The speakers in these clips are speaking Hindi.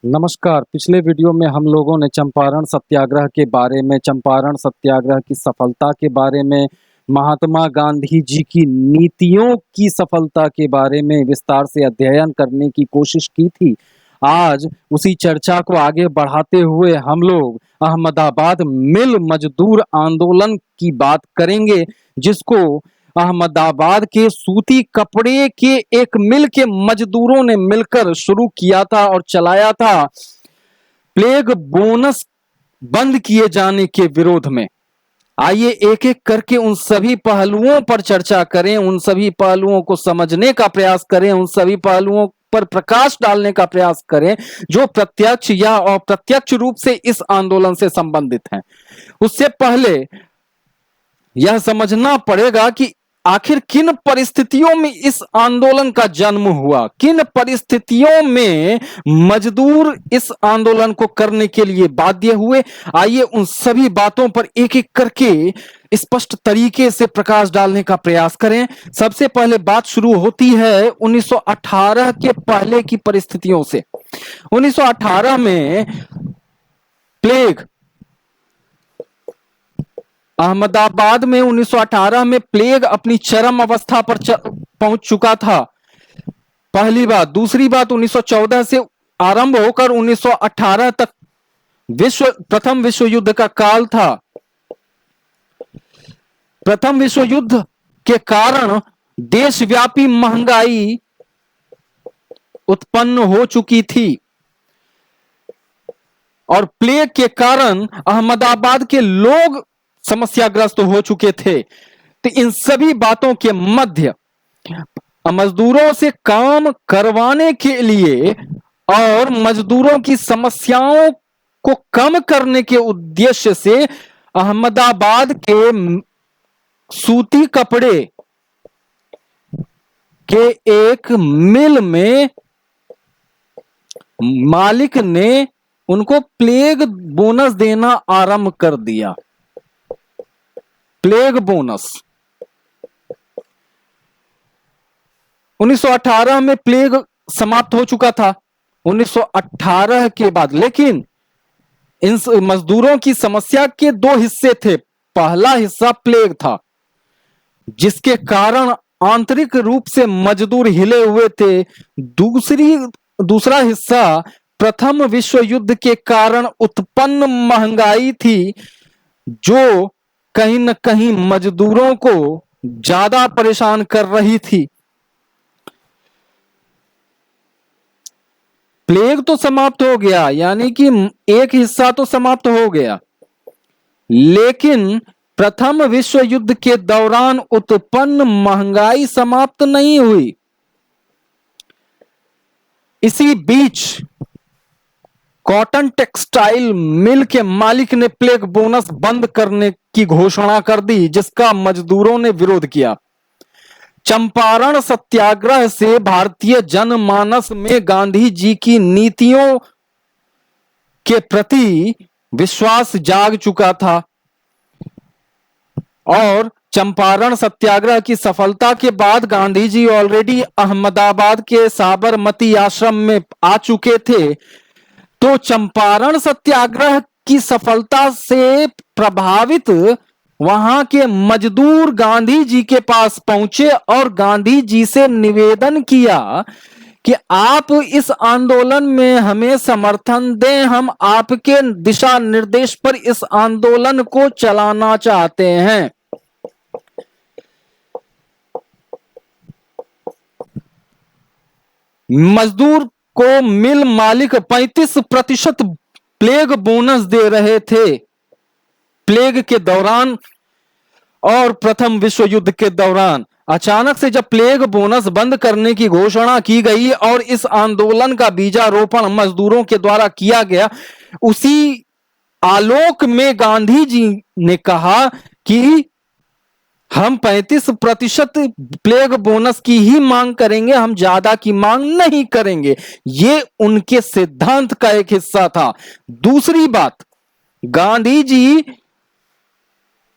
नमस्कार। पिछले वीडियो में हम लोगों ने चंपारण सत्याग्रह के बारे में, चंपारण सत्याग्रह की सफलता के बारे में, महात्मा गांधी जी की नीतियों की सफलता के बारे में विस्तार से अध्ययन करने की कोशिश की थी। आज उसी चर्चा को आगे बढ़ाते हुए हम लोग अहमदाबाद मिल मजदूर आंदोलन की बात करेंगे, जिसको अहमदाबाद के सूती कपड़े के एक मिल के मजदूरों ने मिलकर शुरू किया था और चलाया था, प्लेग बोनस बंद किए जाने के विरोध में। आइए एक एक करके उन सभी पहलुओं पर चर्चा करें, उन सभी पहलुओं को समझने का प्रयास करें, उन सभी पहलुओं पर प्रकाश डालने का प्रयास करें जो प्रत्यक्ष या अप्रत्यक्ष रूप से इस आंदोलन से संबंधित हैं। उससे पहले यह समझना पड़ेगा कि आखिर किन परिस्थितियों में इस आंदोलन का जन्म हुआ, किन परिस्थितियों में मजदूर इस आंदोलन को करने के लिए बाध्य हुए। आइए उन सभी बातों पर एक एक करके स्पष्ट तरीके से प्रकाश डालने का प्रयास करें। सबसे पहले बात शुरू होती है 1918 के पहले की परिस्थितियों से। 1918 में प्लेग अहमदाबाद में 1918 में प्लेग अपनी चरम अवस्था पर पहुंच चुका था। पहली बात। दूसरी बात, 1914 से आरंभ होकर 1918 तक प्रथम विश्व युद्ध का काल था। प्रथम विश्व युद्ध के कारण देशव्यापी महंगाई उत्पन्न हो चुकी थी और प्लेग के कारण अहमदाबाद के लोग समस्याग्रस्त हो चुके थे। तो इन सभी बातों के मध्य मजदूरों से काम करवाने के लिए और मजदूरों की समस्याओं को कम करने के उद्देश्य से अहमदाबाद के सूती कपड़े के एक मिल में मालिक ने उनको प्लेग बोनस देना आरंभ कर दिया। प्लेग बोनस 1918 में प्लेग समाप्त हो चुका था 1918 के बाद, लेकिन इन मजदूरों की समस्या के दो हिस्से थे। पहला हिस्सा प्लेग था, जिसके कारण आंतरिक रूप से मजदूर हिले हुए थे। दूसरा हिस्सा प्रथम विश्व युद्ध के कारण उत्पन्न महंगाई थी, जो कहीं न कहीं मजदूरों को ज्यादा परेशान कर रही थी। प्लेग तो समाप्त हो गया, यानी कि एक हिस्सा तो समाप्त हो गया, लेकिन प्रथम विश्व युद्ध के दौरान उत्पन्न महंगाई समाप्त नहीं हुई। इसी बीच कॉटन टेक्सटाइल मिल के मालिक ने प्लेग बोनस बंद करने की घोषणा कर दी, जिसका मजदूरों ने विरोध किया। चंपारण सत्याग्रह से भारतीय जनमानस में गांधी जी की नीतियों के प्रति विश्वास जाग चुका था और चंपारण सत्याग्रह की सफलता के बाद गांधी जी ऑलरेडी अहमदाबाद के साबरमती आश्रम में आ चुके थे। तो चंपारण सत्याग्रह की सफलता से प्रभावित वहां के मजदूर गांधी जी के पास पहुंचे और गांधी जी से निवेदन किया कि आप इस आंदोलन में हमें समर्थन दें, हम आपके दिशा निर्देश पर इस आंदोलन को चलाना चाहते हैं। मजदूर को मिल मालिक 35% प्लेग बोनस दे रहे थे प्लेग के दौरान और प्रथम विश्व युद्ध के दौरान। अचानक से जब प्लेग बोनस बंद करने की घोषणा की गई और इस आंदोलन का बीजारोपण मजदूरों के द्वारा किया गया, उसी आलोक में गांधी जी ने कहा कि हम 35% प्लेग बोनस की ही मांग करेंगे, हम ज्यादा की मांग नहीं करेंगे। ये उनके सिद्धांत का एक हिस्सा था। दूसरी बात, गांधी जी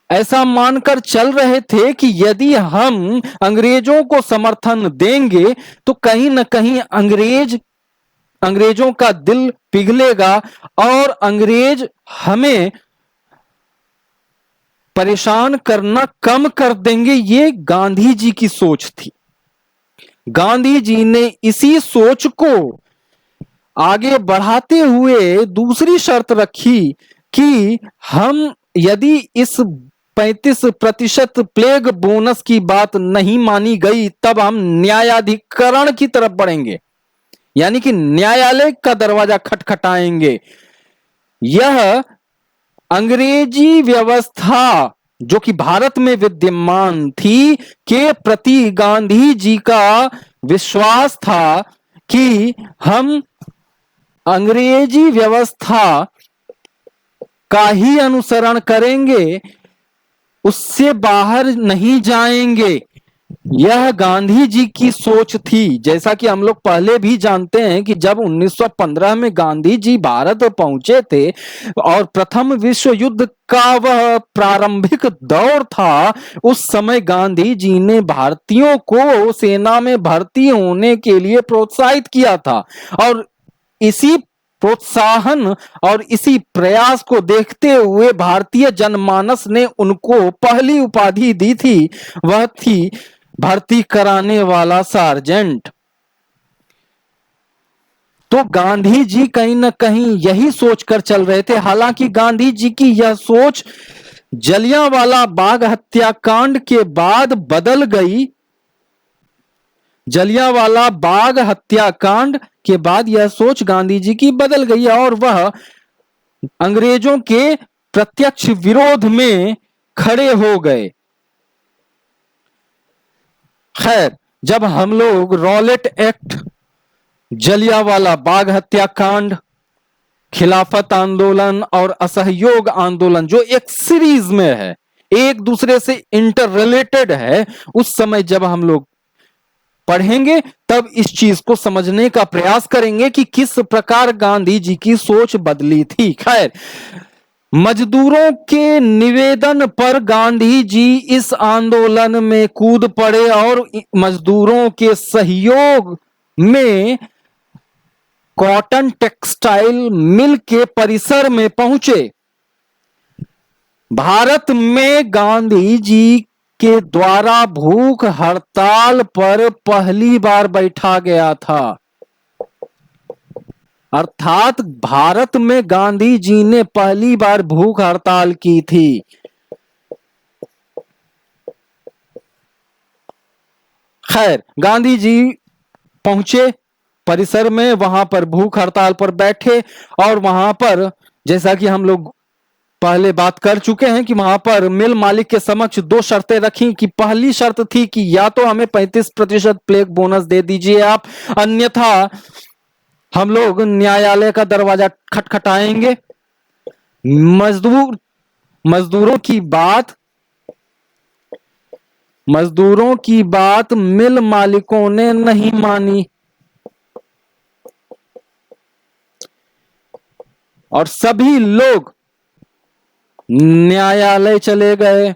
ऐसा मानकर चल रहे थे कि यदि हम अंग्रेजों को समर्थन देंगे तो कहीं ना कहीं अंग्रेज अंग्रेजों का दिल पिघलेगा और अंग्रेज हमें परेशान करना कम कर देंगे। ये गांधी जी की सोच थी। गांधी जी ने इसी सोच को आगे बढ़ाते हुए दूसरी शर्त रखी कि हम यदि इस 35% प्लेग बोनस की बात नहीं मानी गई तब हम न्यायाधिकरण की तरफ बढ़ेंगे, यानी कि न्यायालय का दरवाजा खटखटाएंगे। यह अंग्रेजी व्यवस्था जो कि भारत में विद्यमान थी के प्रति गांधी जी का विश्वास था कि हम अंग्रेजी व्यवस्था का ही अनुसरण करेंगे, उससे बाहर नहीं जाएंगे। यह गांधी जी की सोच थी। जैसा कि हम लोग पहले भी जानते हैं कि जब 1915 में गांधी जी भारत पहुंचे थे और प्रथम विश्व युद्ध का वह प्रारंभिक दौर था, उस समय गांधी जी ने भारतीयों को सेना में भर्ती होने के लिए प्रोत्साहित किया था और इसी प्रोत्साहन और इसी प्रयास को देखते हुए भारतीय जनमानस ने उनको पहली उपाधि दी थी, वह थी भर्ती कराने वाला सार्जेंट। तो गांधी जी कहीं ना कहीं यही सोचकर चल रहे थे। हालांकि गांधी जी की यह सोच जलियांवाला बाग हत्याकांड के बाद बदल गई। जलियांवाला बाग हत्याकांड के बाद यह सोच गांधी जी की बदल गई और वह अंग्रेजों के प्रत्यक्ष विरोध में खड़े हो गए। खैर, जब हम लोग रॉलेट एक्ट, जलियांवाला बाग हत्याकांड, खिलाफत आंदोलन और असहयोग आंदोलन जो एक सीरीज में है, एक दूसरे से इंटर रिलेटेड है, उस समय जब हम लोग पढ़ेंगे तब इस चीज को समझने का प्रयास करेंगे कि किस प्रकार गांधी जी की सोच बदली थी। खैर, मजदूरों के निवेदन पर गांधी जी इस आंदोलन में कूद पड़े और मजदूरों के सहयोग में कॉटन टेक्सटाइल मिल के परिसर में पहुंचे। भारत में गांधी जी के द्वारा भूख हड़ताल पर पहली बार बैठा गया था। अर्थात भारत में गांधी जी ने पहली बार भूख हड़ताल की थी। खैर, गांधी जी पहुंचे परिसर में, वहां पर भूख हड़ताल पर बैठे और वहां पर जैसा कि हम लोग पहले बात कर चुके हैं कि वहां पर मिल मालिक के समक्ष दो शर्तें रखी कि पहली शर्त थी कि या तो हमें 35% प्लेग बोनस दे दीजिए आप, अन्यथा हम लोग न्यायालय का दरवाजा खटखटाएंगे। मजदूरों की बात मिल मालिकों ने नहीं मानी और सभी लोग न्यायालय चले गए।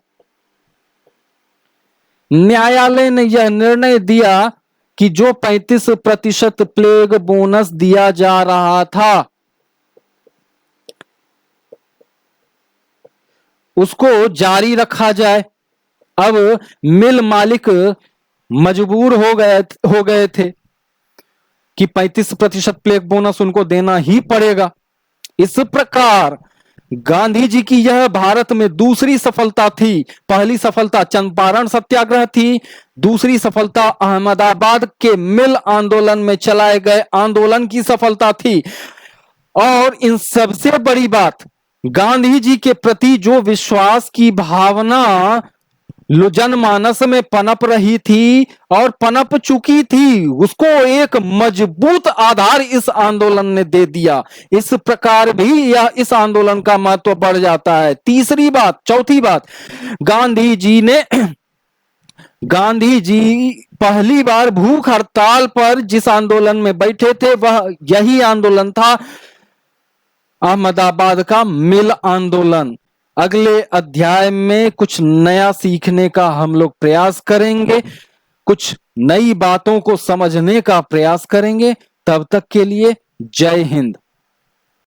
न्यायालय ने यह निर्णय दिया कि जो 35% प्लेग बोनस दिया जा रहा था उसको जारी रखा जाए। अब मिल मालिक मजबूर हो गए थे कि 35% प्लेग बोनस उनको देना ही पड़ेगा। इस प्रकार गांधी जी की यह भारत में दूसरी सफलता थी। पहली सफलता चंपारण सत्याग्रह थी, दूसरी सफलता अहमदाबाद के मिल आंदोलन में चलाए गए आंदोलन की सफलता थी। और इन सबसे बड़ी बात, गांधी जी के प्रति जो विश्वास की भावना जनमानस में पनप रही थी और पनप चुकी थी, उसको एक मजबूत आधार इस आंदोलन ने दे दिया। इस प्रकार भी यह इस आंदोलन का महत्व बढ़ जाता है। चौथी बात, गांधी जी पहली बार भूख हड़ताल पर जिस आंदोलन में बैठे थे वह यही आंदोलन था, अहमदाबाद का मिल आंदोलन। अगले अध्याय में कुछ नया सीखने का हम लोग प्रयास करेंगे, कुछ नई बातों को समझने का प्रयास करेंगे। तब तक के लिए जय हिंद।